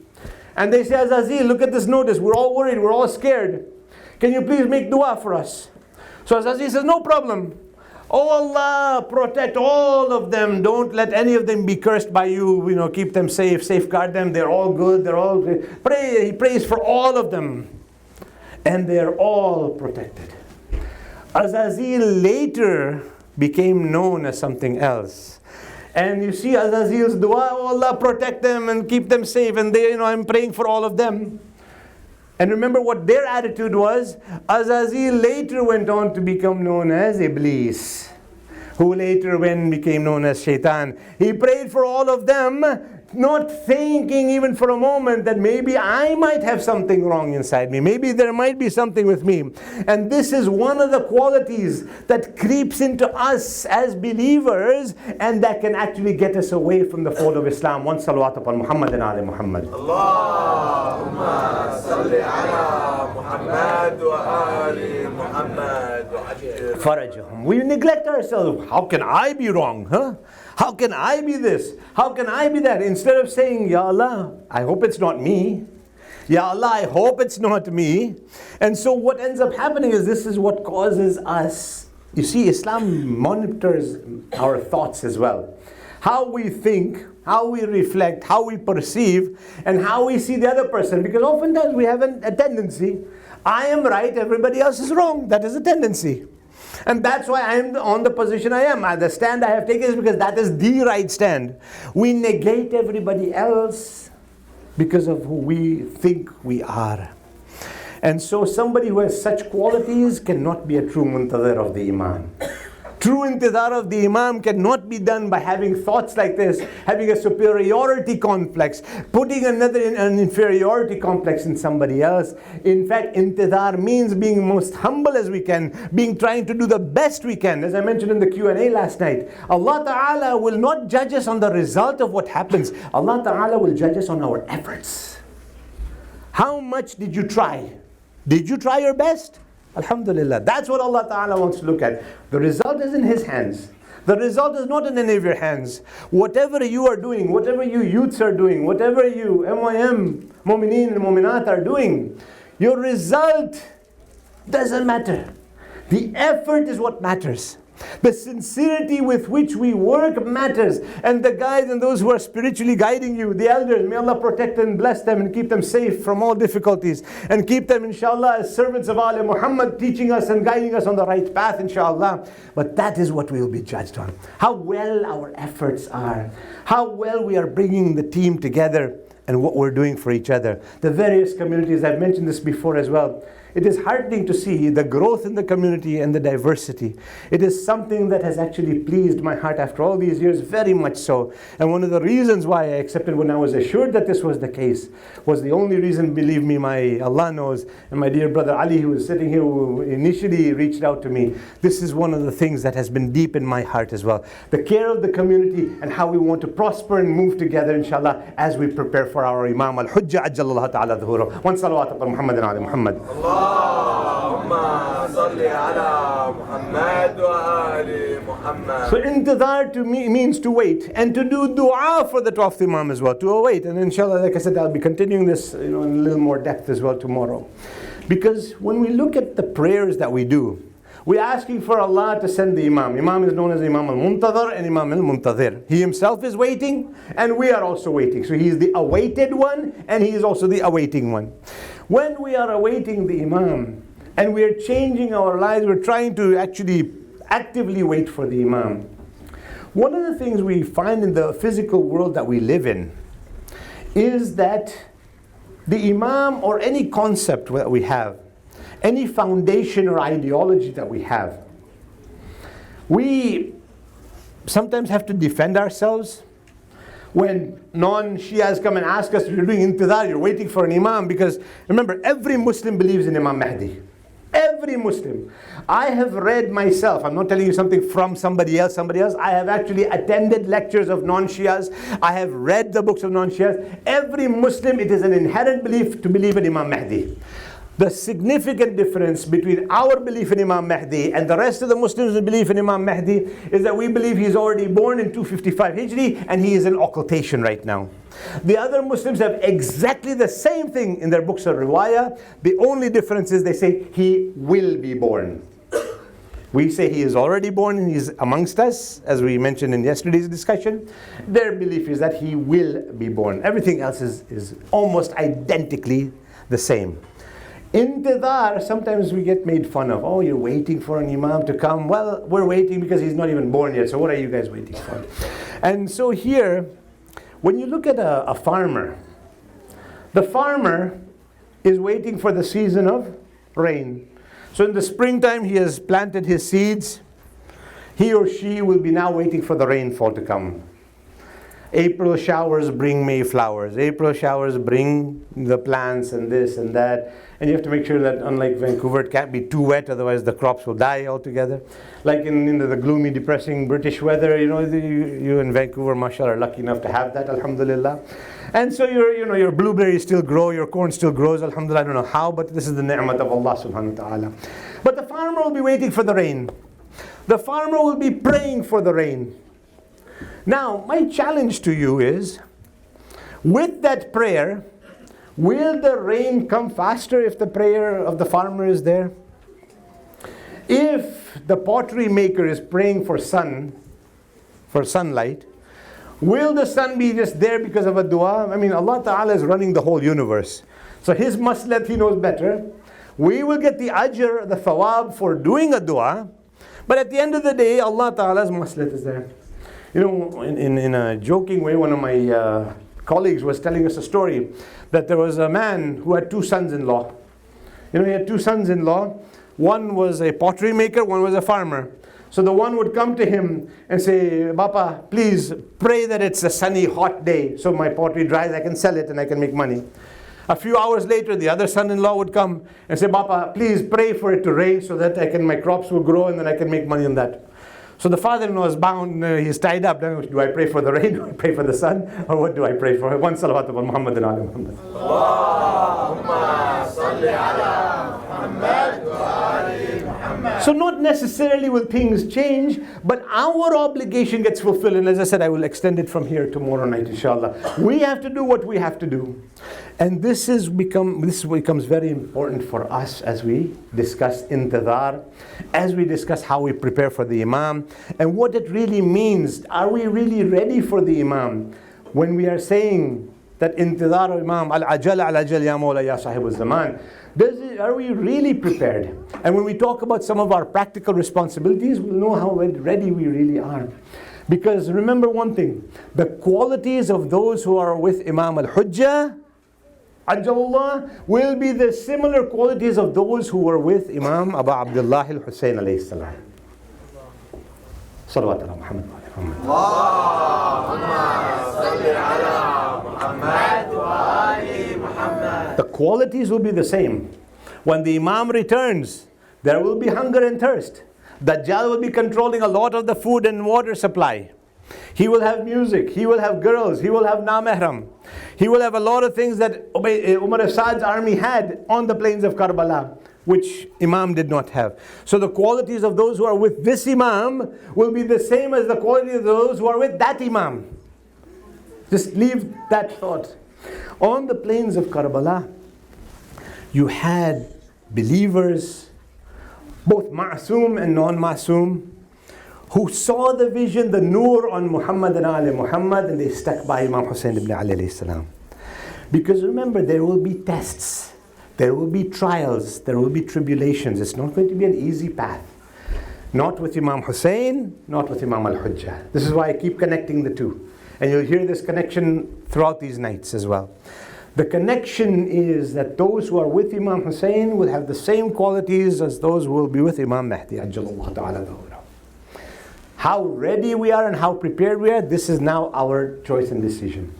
S1: And they say, Azazil, look at this notice. We're all worried. We're all scared. Can you please make dua for us? So Azazil says, no problem. Oh Allah, protect all of them. Don't let any of them be cursed by you. Keep them safe, safeguard them. They're all good. They're all pray. He prays for all of them. And they're all protected. Azazil later became known as something else. And you see Azazil's dua, oh Allah, protect them and keep them safe. And I'm praying for all of them. And remember what their attitude was. Azazil later went on to become known as Iblis, who later became known as Shaitan. He prayed for all of them, not thinking even for a moment that maybe I might have something wrong inside me. Maybe there might be something with me. And this is one of the qualities that creeps into us as believers and that can actually get us away from the fold of Islam. One salawat upon Muhammad and Ali Muhammad.
S2: Allahumma salli ala Muhammad wa ali Muhammad wa ajil
S1: farajahum. We neglect ourselves. How can I be wrong? How can I be this? How can I be that? Instead of saying, Ya Allah, I hope it's not me. Ya Allah, I hope it's not me. And so what ends up happening is this is what causes us. You see, Islam monitors our thoughts as well. How we think, how we reflect, how we perceive, and how we see the other person. Because oftentimes we have a tendency, I am right, everybody else is wrong. That is a tendency. And that's why I am on the position I am. The stand I have taken is because that is the right stand. We negate everybody else because of who we think we are. And so somebody who has such qualities cannot be a true muntadhir of the Iman. True intidhar of the Imam cannot be done by having thoughts like this, having a superiority complex, putting an inferiority complex in somebody else. In fact, intidhar means being most humble as we can, trying to do the best we can. As I mentioned in the Q&A last night, Allah Ta'ala will not judge us on the result of what happens. Allah Ta'ala will judge us on our efforts. How much did you try? Did you try your best? Alhamdulillah. That's what Allah Ta'ala wants to look at. The result is in His hands. The result is not in any of your hands. Whatever you are doing, whatever you youths are doing, whatever you MYM, Mu'mineen and Mu'minat are doing, your result doesn't matter. The effort is what matters. The sincerity with which we work matters. And the guides and those who are spiritually guiding you, the elders, may Allah protect and bless them and keep them safe from all difficulties. And keep them, inshallah, as servants of Ali Muhammad, teaching us and guiding us on the right path, inshallah. But that is what we will be judged on. How well our efforts are. How well we are bringing the team together and what we're doing for each other. The various communities, I've mentioned this before as well. It is heartening to see the growth in the community and the diversity. It is something that has actually pleased my heart after all these years, very much so. And one of the reasons why I accepted when I was assured that this was the case was the only reason, believe me, my Allah knows, and my dear brother Ali, who is sitting here, who initially reached out to me. This is one of the things that has been deep in my heart as well. The care of the community and how we want to prosper and move together, inshallah, as we prepare for our Imam al-Hujja ajjalallahu ta'ala dhuhuru. One salawat upon Muhammad and Ali Muhammad. So intidhar to me means to wait and to do dua for the 12th Imam as well, to await. And inshallah, like I said, I'll be continuing this in a little more depth as well tomorrow. Because when we look at the prayers that we do, we're asking for Allah to send the Imam. Imam is known as Imam al-Muntadhar and Imam al-Muntadhir. He himself is waiting and we are also waiting. So he is the awaited one and he is also the awaiting one. When we are awaiting the Imam and we are changing our lives, we're trying to actually actively wait for the Imam. One of the things we find in the physical world that we live in is that the Imam or any concept that we have, any foundation or ideology that we have, we sometimes have to defend ourselves. When non-Shias come and ask us, you're doing intidhar, you're waiting for an Imam, because remember, every Muslim believes in Imam Mahdi. Every Muslim. I have read myself, I'm not telling you something from somebody else, I have actually attended lectures of non-Shias, I have read the books of non-Shias. Every Muslim, it is an inherent belief to believe in Imam Mahdi. The significant difference between our belief in Imam Mahdi and the rest of the Muslims who believe in Imam Mahdi is that we believe he is already born in 255 Hijri and he is in occultation right now. The other Muslims have exactly the same thing in their books of riwayah. The only difference is they say he will be born. We say he is already born and he is amongst us, as we mentioned in yesterday's discussion. Their belief is that he will be born. Everything else is almost identically the same. Intidhar, sometimes we get made fun of. Oh, you're waiting for an Imam to come. Well, we're waiting because he's not even born yet. So what are you guys waiting for? And so here, when you look at a farmer, the farmer is waiting for the season of rain. So in the springtime, he has planted his seeds. He or she will be now waiting for the rainfall to come. April showers bring May flowers. April showers bring the plants and this and that. And you have to make sure that, unlike Vancouver, it can't be too wet, otherwise the crops will die altogether. Like in the gloomy, depressing British weather, you in Vancouver, mashallah, are lucky enough to have that, alhamdulillah. And so your blueberries still grow, your corn still grows, alhamdulillah. I don't know how, but this is the ni'mat of Allah subhanahu wa ta'ala. But the farmer will be waiting for the rain. The farmer will be praying for the rain. Now, my challenge to you is, with that prayer, will the rain come faster if the prayer of the farmer is there? If the pottery maker is praying for sunlight, will the sun be just there because of a dua? I mean, Allah Ta'ala is running the whole universe. So His maslat, He knows better. We will get the ajr, the thawab for doing a dua. But at the end of the day, Allah Ta'ala's maslat is there. In a joking way, one of my colleagues was telling us a story that there was a man who had two sons-in-law. He had two sons-in-law. One was a pottery maker, one was a farmer. So the one would come to him and say, Bapa, please pray that it's a sunny, hot day so my pottery dries, I can sell it and I can make money. A few hours later, the other son-in-law would come and say, Bapa, please pray for it to rain so that my crops will grow and then I can make money on that. So the father-in-law is bound, he's tied up. Do I pray for the rain? Do I pray for the sun? Or what do I pray for? One salawat upon Muhammad and Ali Muhammad.
S2: Allahumma salli ala Muhammad wa ali Muhammad.
S1: So not necessarily will things change, but our obligation gets fulfilled. And as I said, I will extend it from here tomorrow night, inshallah. We have to do what we have to do. And this becomes very important for us as we discuss intidhar, as we discuss how we prepare for the Imam, and what it really means. Are we really ready for the Imam? When we are saying that intidhar Imam, al-ajal al-ajal ya mawla ya sahib al-zaman, are we really prepared? And when we talk about some of our practical responsibilities, we'll know how ready we really are. Because remember one thing, the qualities of those who are with Imam al-Hujjah, Ajalullah, will be the similar qualities of those who were with Imam Abu Abdullah al-Hussein alayhi salam. Salawat ala Muhammad wa ala Muhammad.
S2: Allahumma salli ala Muhammad wa ali Muhammad.
S1: The qualities will be the same. When the Imam returns, there will be hunger and thirst. Dajjal will be controlling a lot of the food and water supply. He will have music, he will have girls, he will have namehram. He will have a lot of things that Umar Saad's army had on the plains of Karbala, which Imam did not have. So the qualities of those who are with this Imam will be the same as the quality of those who are with that Imam. Just leave that thought. On the plains of Karbala, you had believers, both ma'soom and non-ma'soom, who saw the vision, the nur on Muhammad and Ali Muhammad, and they stuck by Imam Hussein ibn Ali alayhi salam. Because remember, there will be tests, there will be trials, there will be tribulations. It's not going to be an easy path. Not with Imam Hussein, not with Imam al-Hujjah. This is why I keep connecting the two. And you'll hear this connection throughout these nights as well. The connection is that those who are with Imam Hussein will have the same qualities as those who will be with Imam Mahdi. Ajjalallahu ta'ala lahu. How ready we are and how prepared we are, this is now our choice and decision.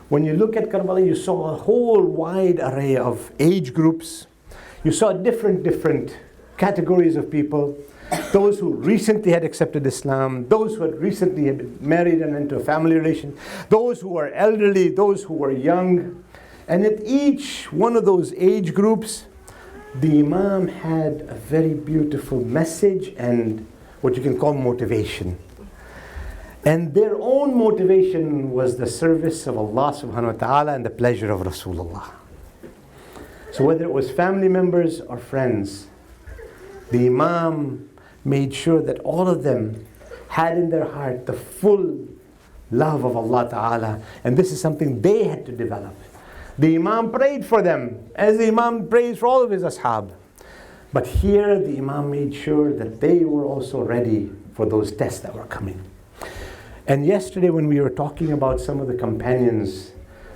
S1: When you look at Karbala, you saw a whole wide array of age groups. You saw different categories of people. Those who recently had accepted Islam, those who had recently had been married and into a family relation, those who were elderly, those who were young. And at each one of those age groups, the Imam had a very beautiful message and what you can call motivation. And their own motivation was the service of Allah subhanahu wa ta'ala and the pleasure of Rasulullah. So whether it was family members or friends, the Imam made sure that all of them had in their heart the full love of Allah ta'ala. And this is something they had to develop. The Imam prayed for them, as the Imam prays for all of his ashab. But here the Imam made sure that they were also ready for those tests that were coming. And yesterday when we were talking about some of the companions,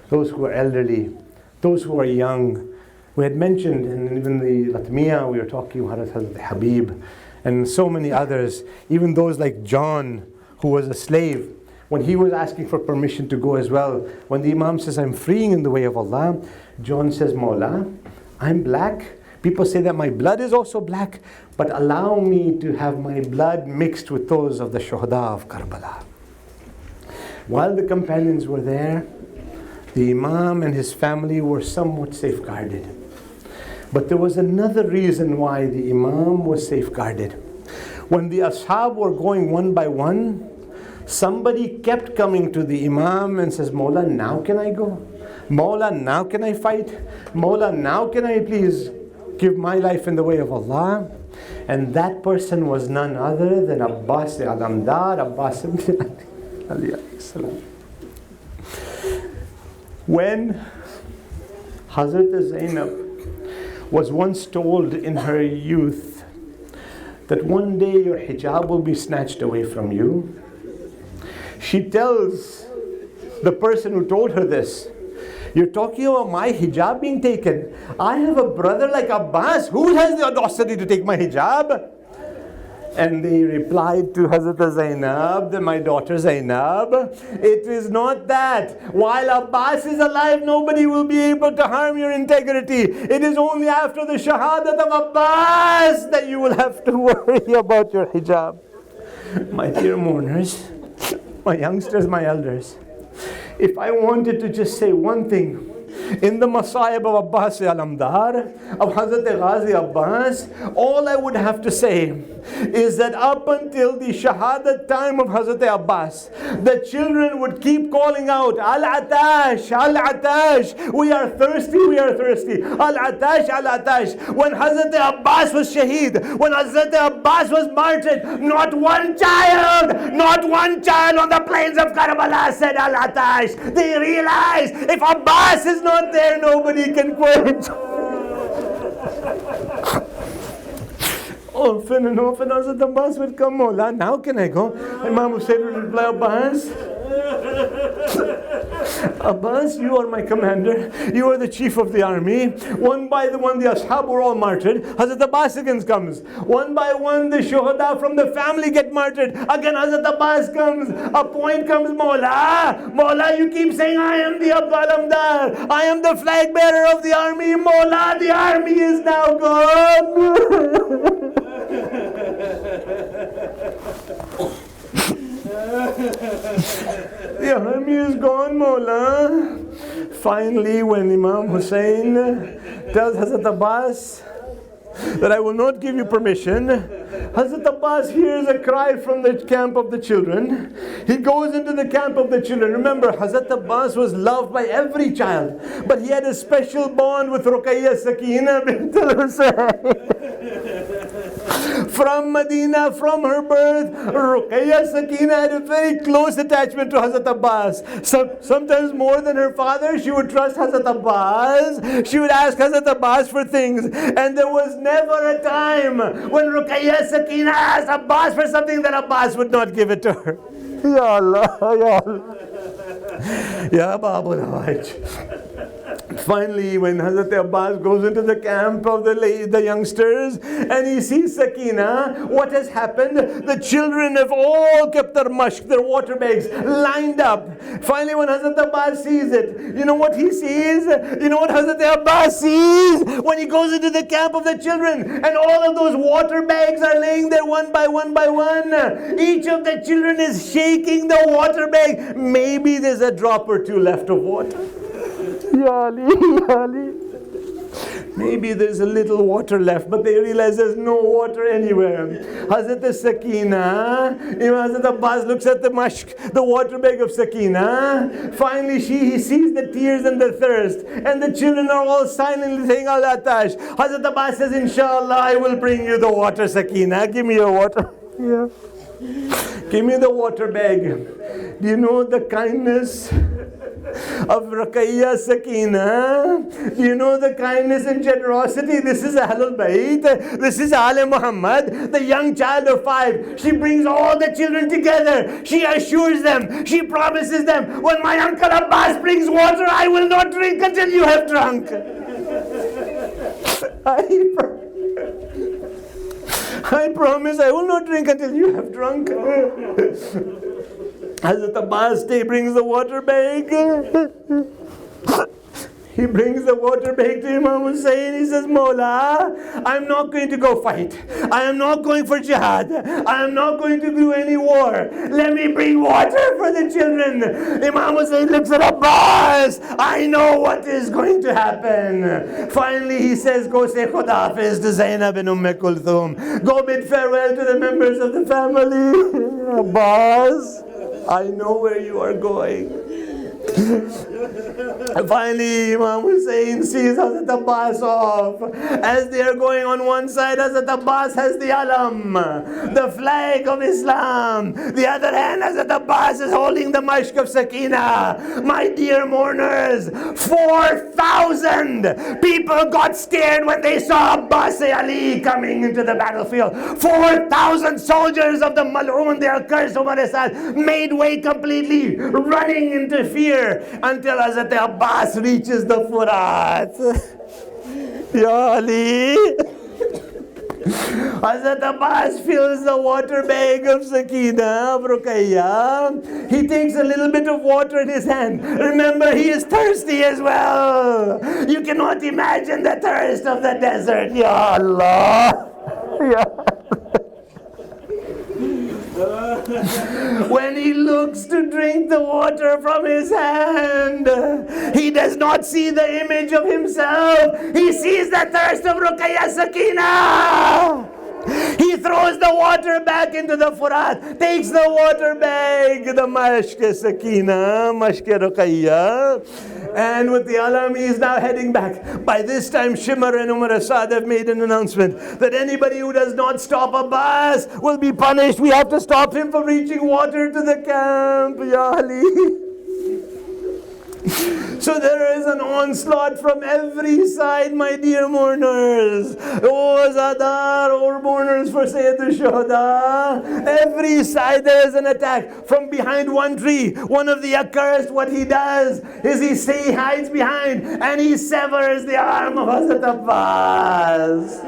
S1: those who were elderly, those who were young, we had mentioned, and even the Latmiya, we were talking about Hazrat Habib, and so many others, even those like John, who was a slave, when he was asking for permission to go as well, when the Imam says, I'm freeing in the way of Allah, John says, Mawla, I'm black. People say that my blood is also black, but allow me to have my blood mixed with those of the Shuhada of Karbala. While the companions were there, the Imam and his family were somewhat safeguarded. But there was another reason why the Imam was safeguarded. When the ashab were going one by one, somebody kept coming to the Imam and says, Mawla, now can I go? Mawla, now can I fight? Mawla, now can I please give my life in the way of Allah? And that person was none other than Abbas al-Amdar, Abbas ibn Ali alayhi salam. When Hazrat Zainab was once told in her youth that one day your hijab will be snatched away from you, she tells the person who told her this, you're talking about my hijab being taken. I have a brother like Abbas. Who has the audacity to take my hijab? And they replied to Hazrat Zainab, my daughter Zainab, it is not that. While Abbas is alive, nobody will be able to harm your integrity. It is only after the shahadat of Abbas that you will have to worry about your hijab. My dear mourners, my youngsters, my elders, if I wanted to just say one thing, in the Masayib of Abbas Alamdar, of Hazrat Ghazi Abbas, all I would have to say is that up until the Shahadat time of Hazrat Abbas, the children would keep calling out, Al-Atash, Al-Atash, we are thirsty, we are thirsty, Al-Atash, Al-Atash. When Hazrat Abbas was Shaheed, when Hazrat Abbas was martyred, not one child on the plains of Karbala said Al-Atash. They realized if Abbas is not there, nobody can quench. Often and often Hazrat Abbas would come, Mawla, now can I go? Imam Hussain would reply, Abbas, Abbas, you are my commander. You are the chief of the army. One by one, the ashab were all martyred. Hazrat Abbas again comes. One by one, the shuhada from the family get martyred. Again, Hazrat Abbas comes. A point comes, Mawla. Mawla, you keep saying, I am the Alamdar. I am the flag bearer of the army. Mawla, the army is now gone. The army is gone, Mawla. Finally, when Imam Hussain tells Hazrat Abbas that I will not give you permission, Hazrat Abbas hears a cry from the camp of the children. He goes into the camp of the children. Remember, Hazrat Abbas was loved by every child, but he had a special bond with Ruqayya Sakina bint al-Husayn. From Medina, from her birth, Ruqayya Sakina had a very close attachment to Hazrat Abbas. Sometimes more than her father, she would trust Hazrat Abbas. She would ask Hazrat Abbas for things. And there was never a time when Ruqayya Sakina asked Abbas for something that Abbas would not give it to her. Ya Allah, Ya Allah. Ya Babul Hawaj. Finally, when Hazrat Abbas goes into the camp of the youngsters and he sees Sakina, what has happened? The children have all kept their mushk, their water bags lined up. Finally, when Hazrat Abbas sees it, you know what he sees? You know what Hazrat Abbas sees? When he goes into the camp of the children and all of those water bags are laying there one by one by one. Each of the children is shaking the water bag. Maybe there's a drop or two left of water. Ya Ali, Ya Ali. Maybe there's a little water left, but they realize there's no water anywhere. Hazrat Sakina, Hazrat Abbas looks at the mashk, the water bag of Sakina. Finally, he sees the tears and the thirst, and the children are all silently saying, Al-Atash. Hazrat Abbas says, Inshallah, I will bring you the water, Sakina. Give me your water. Yeah. Give me the water bag. Do you know the kindness of Ruqayya Sakina? Do you know the kindness and generosity? This is Ahlul Bayt. This is Ali Muhammad, the young child of 5. She brings all the children together. She assures them. She promises them, when my uncle Abbas brings water, I will not drink until you have drunk. I promise I will not drink until you have drunk. Hazrat Abbas brings the water bag. He brings the water bag to Imam Hussain. He says, Mawla, I'm not going to go fight. I am not going for jihad. I am not going to do any war. Let me bring water for the children. Imam Hussain looks at Abbas. I know what is going to happen. Finally, he says, go say Khuda Hafiz to Zainab and Kulthum. Go bid farewell to the members of the family. Abbas, I know where you are going. Finally, Imam Hussain sees Hazrat Abbas off. As they are going on one side, Hazrat Abbas has the alam, the flag of Islam. The other hand, Hazrat Abbas is holding the mashk of Sakina. My dear mourners, 4,000 people got scared when they saw Abbas Ali coming into the battlefield. 4,000 soldiers of the Mal'un, their cursed Umar Asad, made way completely, running into fear. Until Hazrat Abbas reaches the Furat. Ya Ali, Hazrat Abbas fills the water bag of Sakina, of Ruqayya. He takes a little bit of water in his hand. Remember, he is thirsty as well. You cannot imagine the thirst of the desert. Ya Allah. Ya When he looks to drink the water from his hand, he does not see the image of himself. He sees the thirst of Ruqayya Sakina. He throws the water back into the Furat, takes the water bag, the Mashke Sakina, Mashke Ruqayya, and with the alam he is now heading back. By this time Shimar and Umar Asad have made an announcement that anybody who does not stop Abbas will be punished. We have to stop him from reaching water to the camp, Ya Ali. So there is an onslaught from every side, my dear mourners. Oh Zadar, or mourners for Sayyid al-Shuhada. Every side there is an attack. From behind one tree, one of the accursed, what he does is he hides behind and he severs the arm of Hazrat Abbas.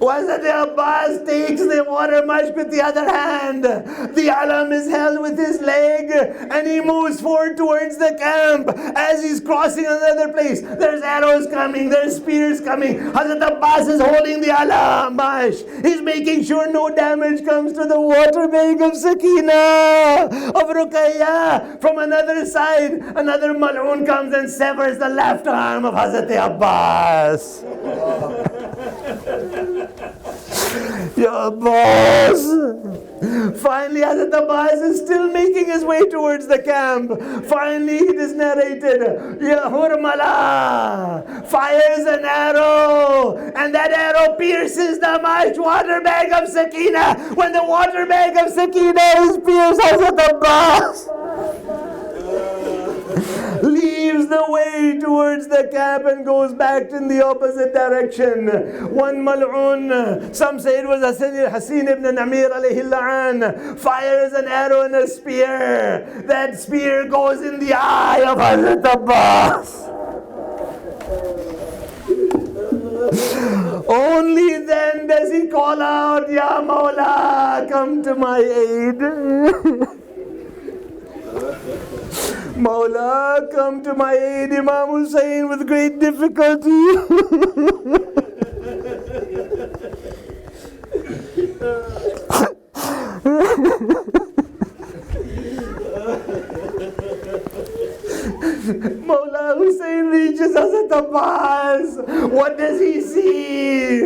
S1: Hazrat Abbas takes the water mashk with the other hand. The alam is held with his leg and he moves forward towards the camp. As he's crossing another place, there's arrows coming, there's spears coming. Hazrat Abbas is holding the alam mashk. He's making sure no damage comes to the water bag of Sakina, of Ruqayya. From another side, another mal'oon comes and severs the left arm of Hazrat Abbas. Ya Abbas! Finally, Hazrat Abbas is still making his way towards the camp. Finally, it is narrated, Ya Hurmala fires an arrow, and that arrow pierces the water bag of Sakina. When the water bag of Sakina is pierced, Hazrat Abbas leaves the way towards the camp and goes back in the opposite direction. One mal'un, some say it was Hasin ibn Namir alayhi la'an, fires an arrow and a spear. That spear goes in the eye of Hazrat Abbas. Only then does he call out, Ya Mawla, come to my aid. Mawla, come to my aid. Imam Hussain with great difficulty. Mawla Hussain reaches Hazrat Abbas. What does he see?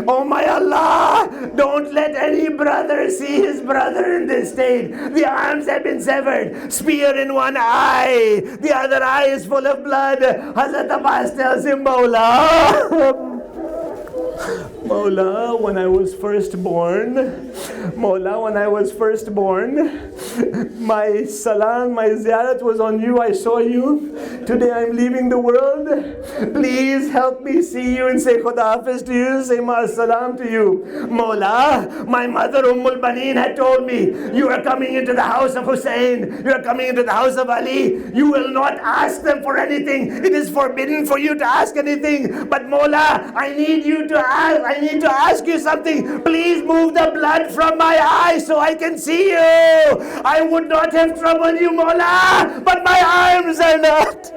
S1: Oh my Allah, don't let any brother see his brother in this state. The arms have been severed, spear in one eye, the other eye is full of blood. Hazrat Abbas tells him, Mawla, Mawla, when I was first born, my salam, my ziyarat was on you. I saw you. Today I'm leaving the world. Please help me see you and say Khuda Hafiz to you, say ma salam to you. Mawla, my mother Ummul Baneen had told me, you are coming into the house of Hussein, you are coming into the house of Ali. You will not ask them for anything. It is forbidden for you to ask anything. But Mawla, I need to ask you something. Please move the blood from my eyes so I can see you. I would not have troubled you, Mawla, but my arms are not.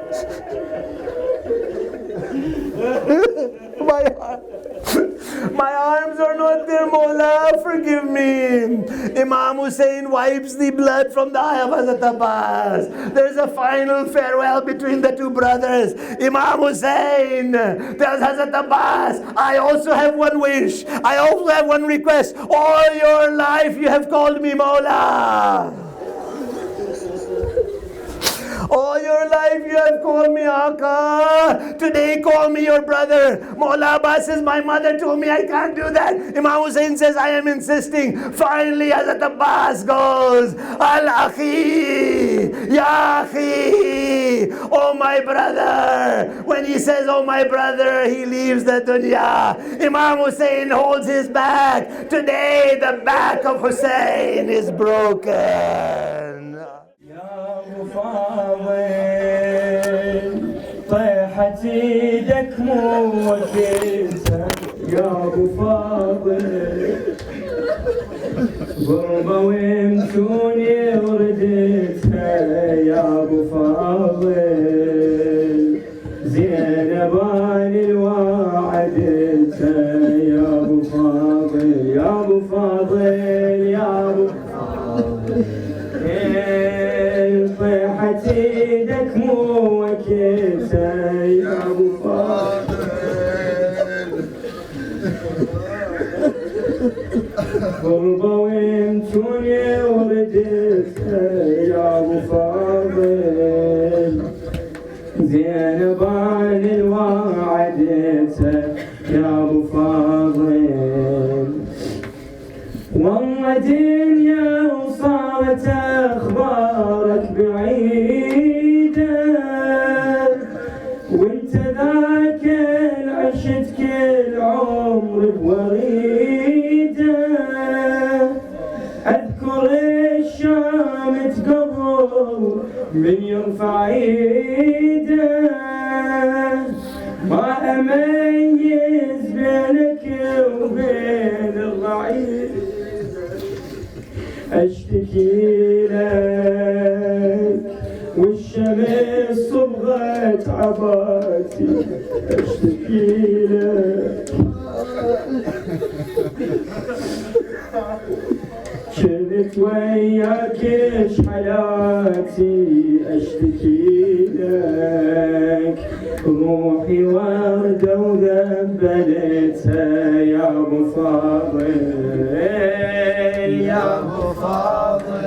S1: My arms are not there, Mawla, forgive me. Imam Hussain wipes the blood from the eye of Hazrat Abbas. There's a final farewell between the two brothers. Imam Hussain tells Hazrat Abbas, I also have one wish. I also have one request. All your life you have called me Mawla. All your life you have called me Aka. Today call me your brother. Mawla Abbas says, my mother told me I can't do that. Imam Hussain says, I am insisting. Finally Hazrat Abbas goes, Al-Akhi, Ya Akhi, oh my brother. When he says, oh my brother, he leaves the dunya. Imam Hussain holds his back. Today the back of Hussain is broken.
S3: يا مفاضل طيح طيحة ايدك مو وقتها يا ابو فاضل، غربة ويمتوني وردتها يا ابو فاضل، زينب انا الوعدتها يا ابو فاضل، يا ابو فاضل، يا ابو فاضل، طيحة ايدك مو وقتها يا ابو فاضل، غربة ويمتوني وردتها يا ابو فاضل، زينب انا الوعدتها يا ابو فاضل، والله دنيا وصارت اخبارك بعيده، وانت ذاك العشت كل عمر بوريده، اذكر الشام تقبل من يرفع ايده، ما اميز بينك وبين الضعيف، اشتكي لك والشمس صبغت عباتي، اشتكي لك كنت وياك ايش حياتي، اشتكي لك روحي وردة وذبلتها يا ابو فاضل، يا ابو فاضل،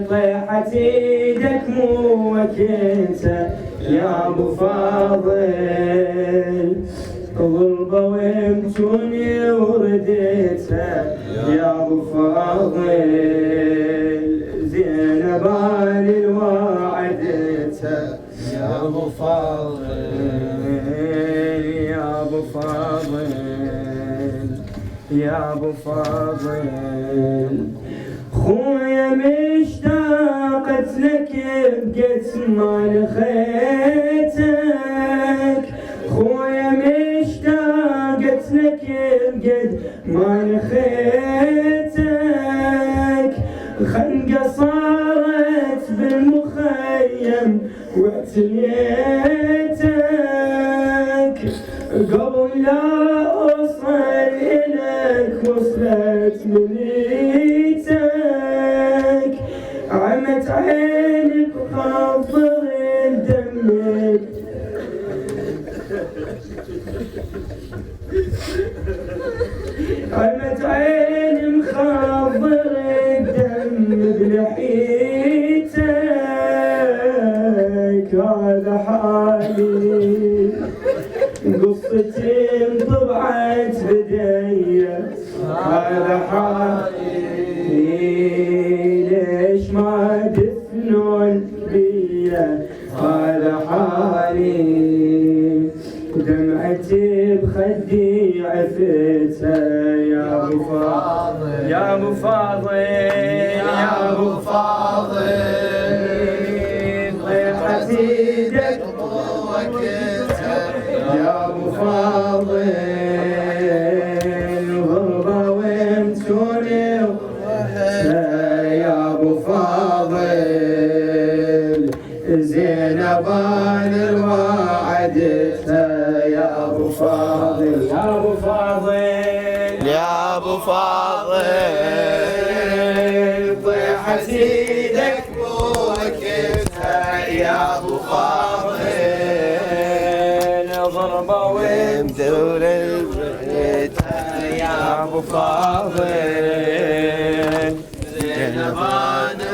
S3: طيحة ايدك مو وقتها يا ابو فاضل، غربة ويمتوني وردتها يا ابو فاضل، زينب انا الوعدتها يا ابو فاضل، يا ابو فاضل، يا ابو فاضل، خويا مشتاقت لك بقت ما نخيتك، خويا مشتاقت لك بقد ما نخيتك، خنقة صارت بالمخيم واعتليتك، قبل لا اوصل الك وصلت منيتك، عمت عيني بخاطر دمك، عمت عيني مخاضر الدم بلحيتك، هذا حالي قصتي انطبعت بدي، هذا حالي ليش ما دفنون بيا، هذا حالي دمعتي بخدي عفتها يا ابو فاضل، يا ابو فاضل، يا ابو فاضل، طيحة ايدك وقتها يا ابو فاضل، غربة ويمتوني يا ابو فاضل، زينب انا الوعدتها يا ابو فاضل، يا ابو فاضل،
S2: يا ابو فاضل،
S3: طيحة ايدك
S2: وقتها يا ابو فاضل،
S3: ضربة
S2: ومدور البيتها
S3: يا ابو فاضل،
S2: زينب انا